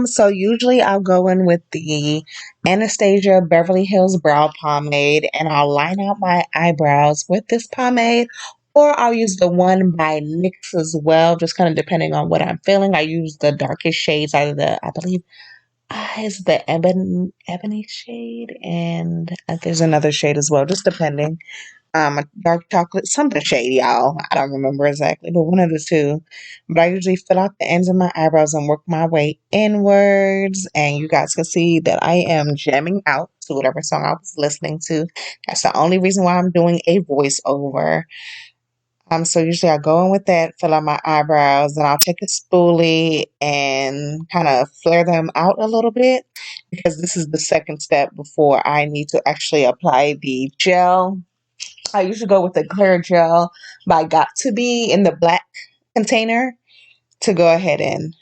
So usually I'll go in with the Anastasia Beverly Hills Brow Pomade and I'll line out my eyebrows with this pomade. Or I'll use the one by NYX as well, just kind of depending on what I'm feeling. I use the darkest shades, either I believe, is the ebony shade, and there's another shade as well, just depending. A dark chocolate, something shade, y'all. I don't remember exactly, but one of the two. But I usually fill out the ends of my eyebrows and work my way inwards. And you guys can see that I am jamming out to whatever song I was listening to. That's the only reason why I'm doing a voiceover. So usually I go in with that, fill out my eyebrows, then I'll take a spoolie and kind of flare them out a little bit because this is the second step before I need to actually apply the gel. I usually go with the clear gel by Got to Be in the black container to go ahead and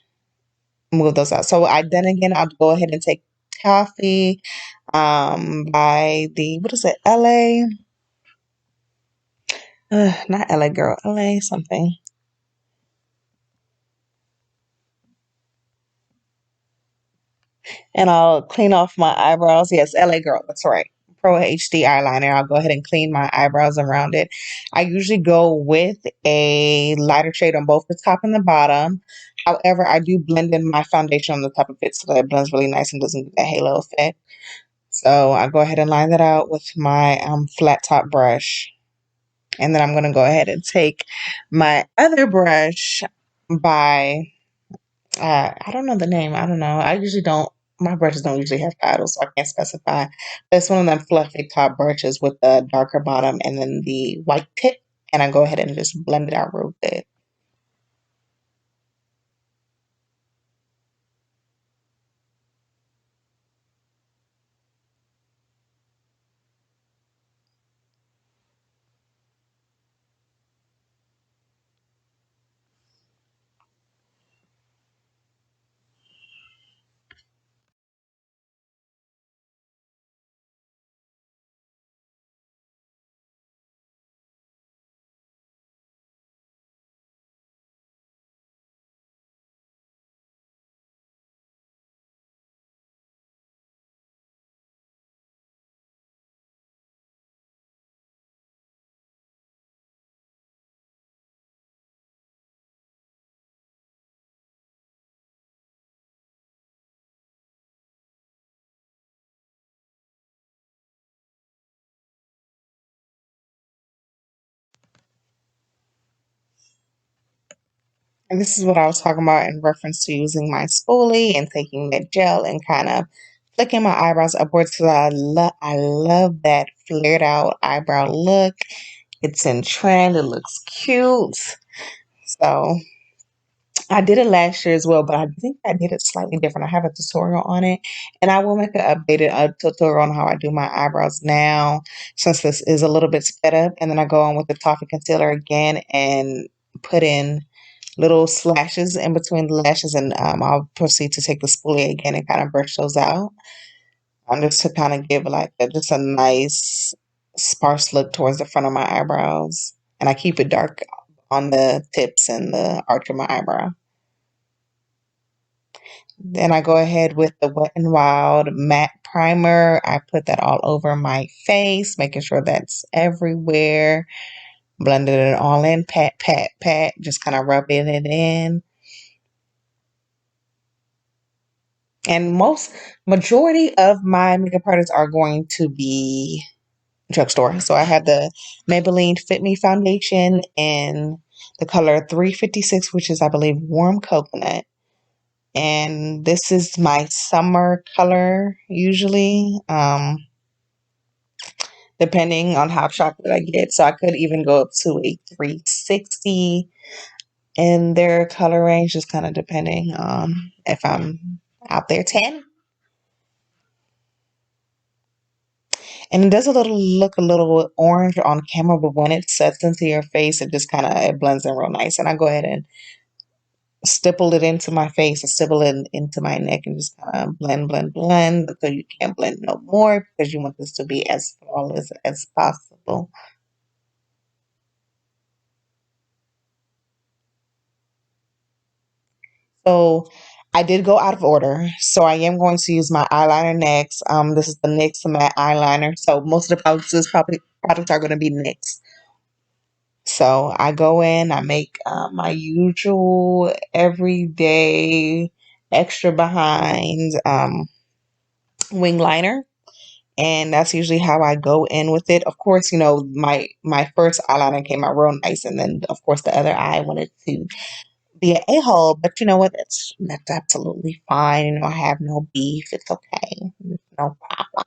move those out. So I then again I'll go ahead and take Coffee by the what is it, LA? Not LA girl, LA something. And I'll clean off my eyebrows. Yes, LA girl, that's right. Pro HD eyeliner. I'll go ahead and clean my eyebrows around it. I usually go with a lighter shade on both the top and the bottom. However, I do blend in my foundation on the top of it so that it blends really nice and doesn't get that halo effect. So I go ahead and line that out with my flat top brush. And then I'm going to go ahead and take my other brush by I don't know the name. I don't know. I usually don't. My brushes don't usually have titles, so I can't specify. But it's one of them fluffy top brushes with the darker bottom and then the white tip. And I go ahead and just blend it out real good. And this is what I was talking about in reference to using my spoolie and taking that gel and kind of flicking my eyebrows upwards because I love that flared out eyebrow look. It's in trend. It looks cute. So I did it last year as well, but I think I did it slightly different. I have a tutorial on it, and I will make an updated tutorial on how I do my eyebrows now, since this is a little bit sped up. And then I go on with the toffee concealer again and put in little slashes in between the lashes, and I'll proceed to take the spoolie again and kind of brush those out, just to kind of give like just a nice sparse look towards the front of my eyebrows, and I keep it dark on the tips and the arch of my eyebrow. Then I go ahead with the Wet n Wild matte primer. I put that all over my face, making sure that's everywhere. Blended it all in, pat, pat, pat, just kind of rubbing it in. And majority of my makeup products are going to be drugstore. So I have the Maybelline Fit Me foundation in the color 356, which is, I believe, warm coconut. And this is my summer color usually, depending on how chocolate I get. So I could even go up to a 360 in their color range, just kind of depending on if I'm out there 10. And it does look a little orange on camera, but when it sets into your face, it just kind of it blends in real nice. And I go ahead and stipple it into my face, and stipple it into my neck, and just kind of blend, blend, blend until you can't blend no more because you want this to be as flawless as possible. So I did go out of order, so I am going to use my eyeliner next. This is the NYX matte eyeliner, so most of the products are going to be NYX. So I go in, I make my usual everyday extra behind wing liner, and that's usually how I go in with it. Of course, my first eyeliner came out real nice, and then of course the other eye wanted to be an a-hole, but you know what? That's absolutely fine. I have no beef. It's okay. No problem.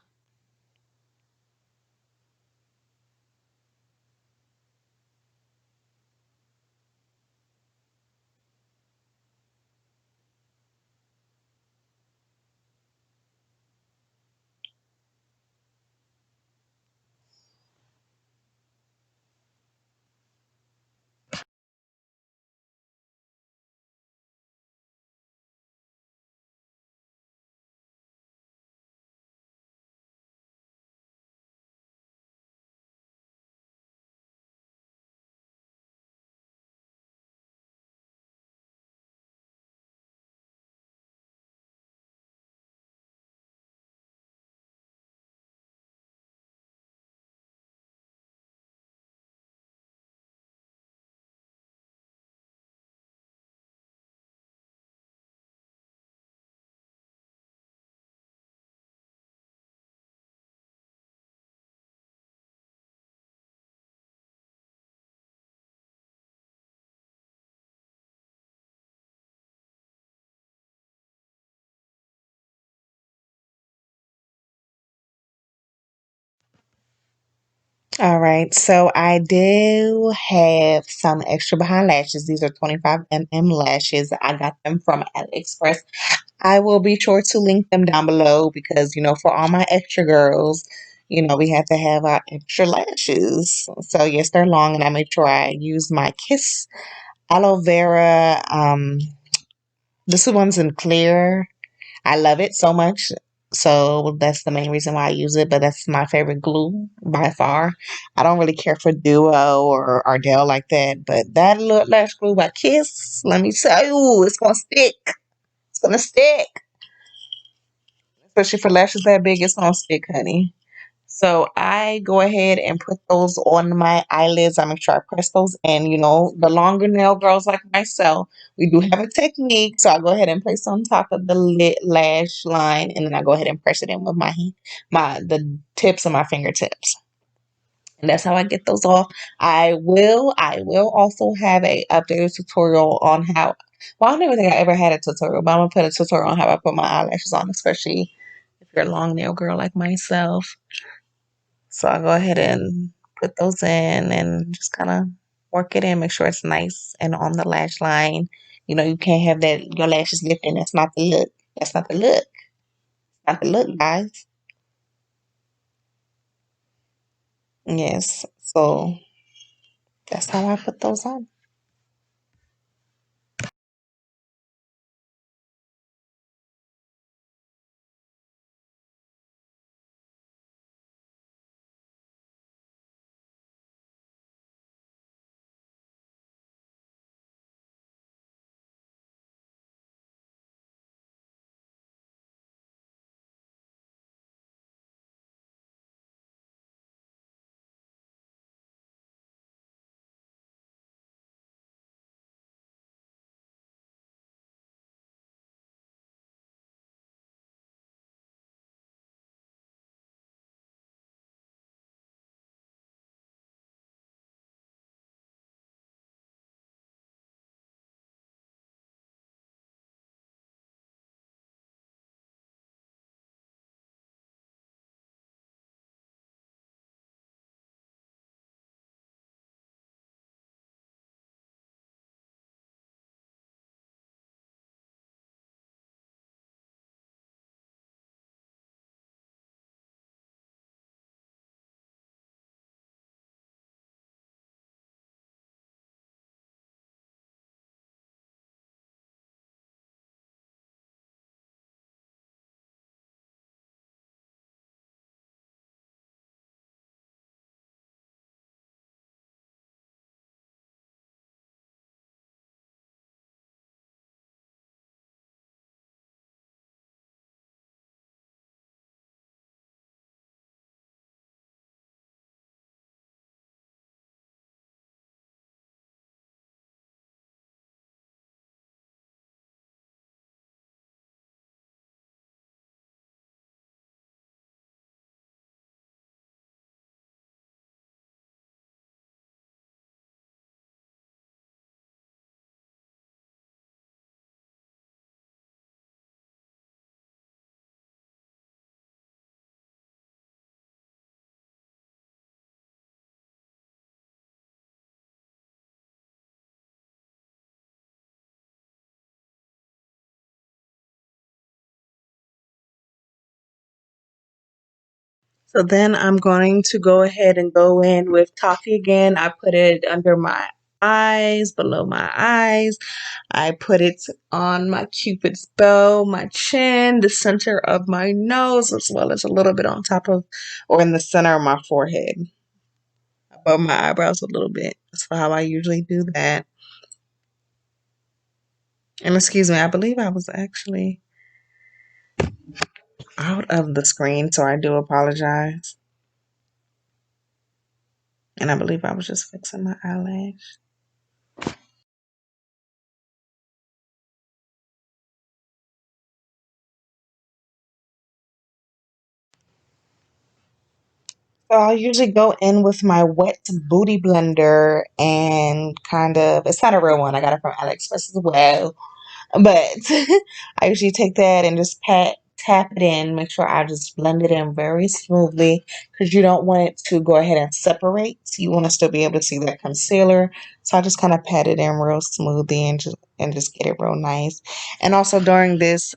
All right, so I do have some extra behind lashes. These are 25 lashes. I got them from AliExpress. I will be sure to link them down below because, for all my extra girls, we have to have our extra lashes. So, yes, they're long, and I make sure I use my Kiss aloe vera. This one's in clear. I love it so much. So that's the main reason why I use it, but that's my favorite glue by far. I don't really care for Duo or Ardell like that, but that little lash glue by Kiss, let me tell you, it's gonna stick. It's gonna stick. Especially for lashes that big, it's gonna stick, honey. So I go ahead and put those on my eyelids. I make sure I press those in. The longer nail girls like myself, we do have a technique. So I go ahead and place on top of the lid lash line, and then I go ahead and press it in with the tips of my fingertips. And that's how I get those off. I will also have a updated tutorial on how. Well, I don't even think I ever had a tutorial, but I'm gonna put a tutorial on how I put my eyelashes on, especially if you're a long nail girl like myself. So I'll go ahead and put those in and just kind of work it in, make sure it's nice and on the lash line. You can't have that your lashes lifting. That's not the look. That's not the look. Not the look, guys. Yes. So that's how I put those on. So then I'm going to go ahead and go in with toffee again. I put it under my eyes, below my eyes. I put it on my cupid's bow, my chin, the center of my nose, as well as a little bit on top of or in the center of my forehead, above my eyebrows a little bit. That's how I usually do that. And excuse me, I believe I was actually out of the screen, so I do apologize. And I believe I was just fixing my eyelash. So I'll usually go in with my wet booty blender and it's not a real one. I got it from AliExpress as well. But I usually take that and just tap it in, make sure I just blend it in very smoothly because you don't want it to go ahead and separate. So you want to still be able to see that concealer. So I just kind of pat it in real smoothly and just get it real nice. And also during this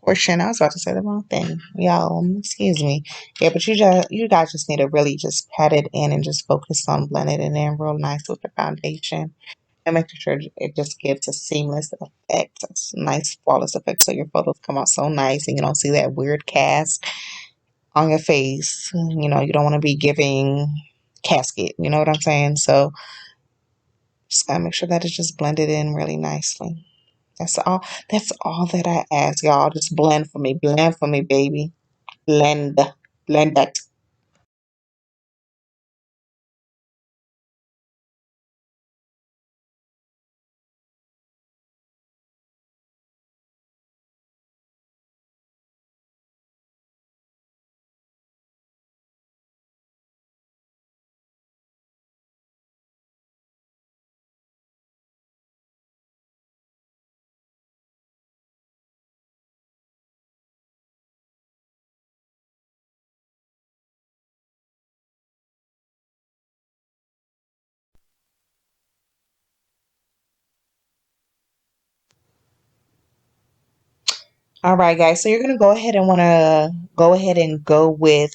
portion, I was about to say the wrong thing. Y'all, excuse me. Yeah, but you guys just need to really just pat it in and just focus on blending it in real nice with the foundation and making sure it just gives a seamless effect, a nice flawless effect, so your photos come out so nice and you don't see that weird cast on your face. You know, you don't want to be giving casket. You know what I'm saying? So just gotta make sure that it's just blended in really nicely. That's all. That's all that I ask y'all. Just blend for me, baby, blend, blend that. All right, guys. So you're gonna go ahead and wanna go ahead and go with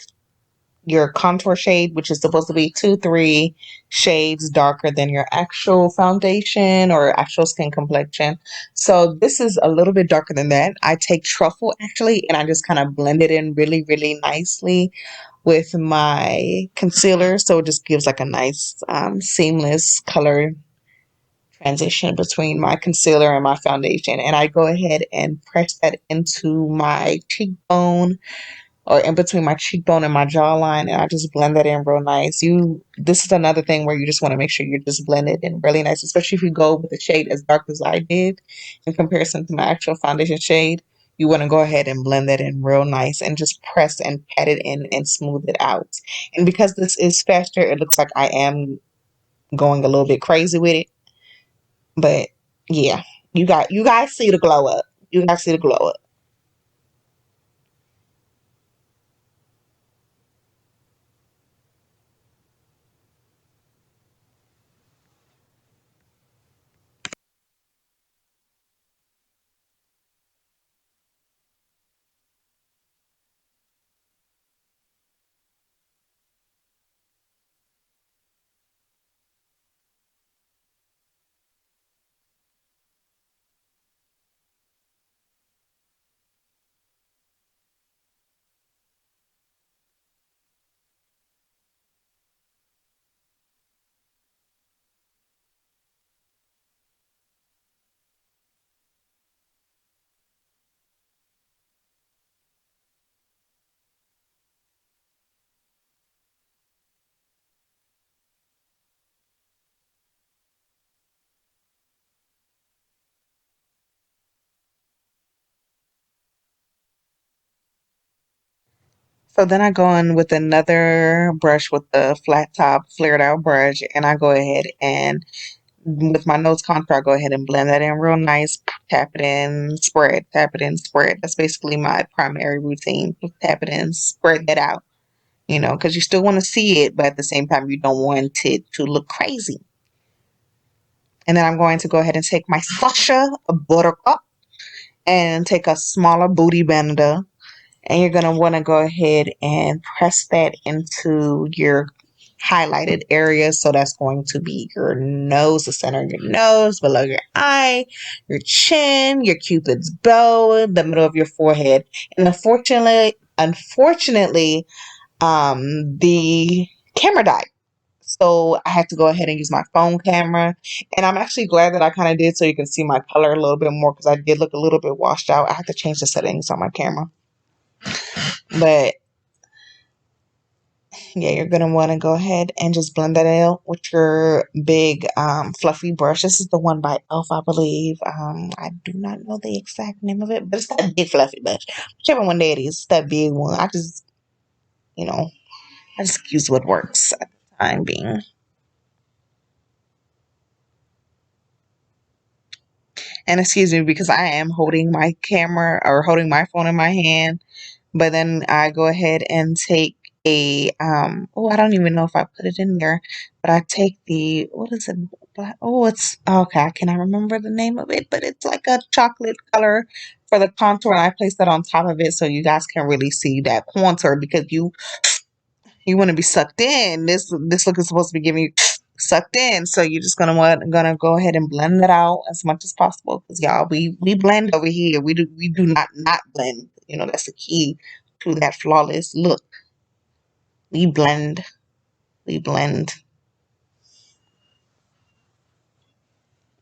your contour shade, which is supposed to be 2, 3 shades darker than your actual foundation or actual skin complexion. So this is a little bit darker than that. I take truffle actually, and I just kind of blend it in really, really nicely with my concealer. So it just gives like a nice seamless color transition between my concealer and my foundation. And I go ahead and press that into my cheekbone or in between my cheekbone and my jawline, and I just blend that in real nice. This is another thing where you just want to make sure you're just blended in really nice, especially if you go with a shade as dark as I did in comparison to my actual foundation shade. You want to go ahead and blend that in real nice and just press and pat it in and smooth it out. And because this is faster, it looks like I am going a little bit crazy with it. But yeah, you guys see the glow up. You guys see the glow up. So then I go in with another brush with the flat top flared out brush, and I go ahead and with my nose contour, I go ahead and blend that in real nice. Tap it in, spread, tap it in, spread. That's basically my primary routine. Tap it in, spread that out, because you still want to see it, but at the same time, you don't want it to look crazy. And then I'm going to go ahead and take my Sasha Buttercup and take a smaller booty bender And you're going to want to go ahead and press that into your highlighted area. So that's going to be your nose, the center of your nose, below your eye, your chin, your cupid's bow, the middle of your forehead. And unfortunately, the camera died. So I had to go ahead and use my phone camera. And I'm actually glad that I kind of did, so you can see my color a little bit more, because I did look a little bit washed out. I had to change the settings on my camera. But yeah, you're going to want to go ahead and just blend that out with your big fluffy brush. This is the one by Elf, I believe. I do not know the exact name of it, but it's that big fluffy brush. Whichever one that is, that big one. You know, I just use what works at the time being. And excuse me, because I am holding my camera or holding my phone in my hand. But then I go ahead and take I don't even know if I put it in there, but I take what is it? It's okay. I cannot remember the name of it, but it's like a chocolate color for the contour, and I place that on top of it so you guys can really see that contour, because you want to be sucked in. This look is supposed to be giving you sucked in, so you're just gonna go ahead and blend that out as much as possible, because y'all, we blend over here. We do not blend. That's the key to that flawless look. We blend, we blend.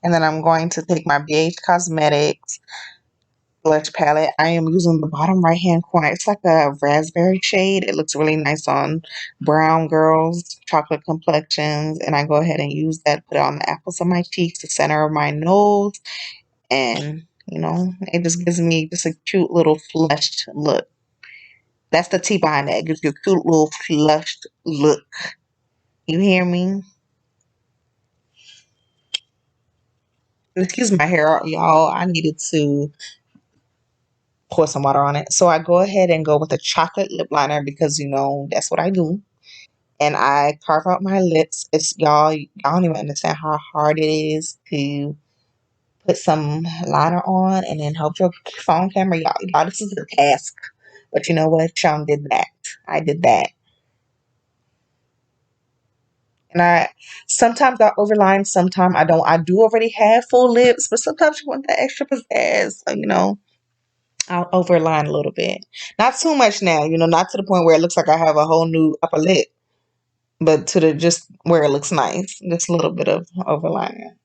And then I'm going to take my BH Cosmetics blush palette. I am using the bottom right hand corner. It's like a raspberry shade. It looks really nice on brown girls, chocolate complexions. And I go ahead and use that, put it on the apples of my cheeks, the center of my nose. And, it just gives me just a cute little flushed look. That's the tea behind that. It gives you a cute little flushed look. You hear me? Excuse my hair, y'all. I needed to pour some water on it. So I go ahead and go with a chocolate lip liner, because that's what I do. And I carve out my lips. Y'all don't even understand how hard it is to put some liner on and then hold your phone camera. Y'all, this is a task. But you know what? Sean did that. I did that. And sometimes I overline, sometimes I don't. I do already have full lips, but sometimes you want that extra pizzazz. So, I'll overline a little bit. Not too much now, not to the point where it looks like I have a whole new upper lip, but to the just where it looks nice. Just a little bit of overliner.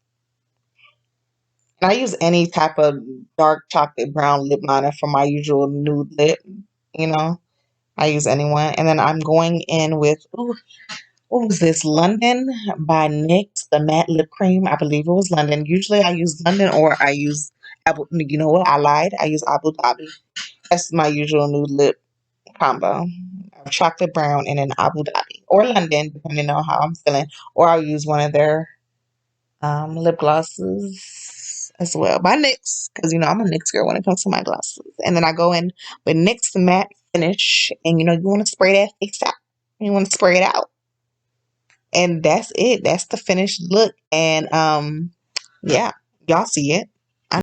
And I use any type of dark chocolate brown lip liner for my usual nude lip, you know. I use anyone. And then I'm going in with, ooh, what was this? London by NYX, the matte lip cream. I believe it was London. Usually I use London, or I use Abu. You know what? I lied. I use Abu Dhabi. That's my usual nude lip combo of chocolate brown and an Abu Dhabi or London, depending on how I'm feeling. Or I'll use one of their lip glosses as well by NYX, because I'm a NYX girl when it comes to my glosses. And then I go in with NYX matte finish, and you want to spray that face out. You want to spray it out, and that's it. That's the finished look, and yeah, y'all see it.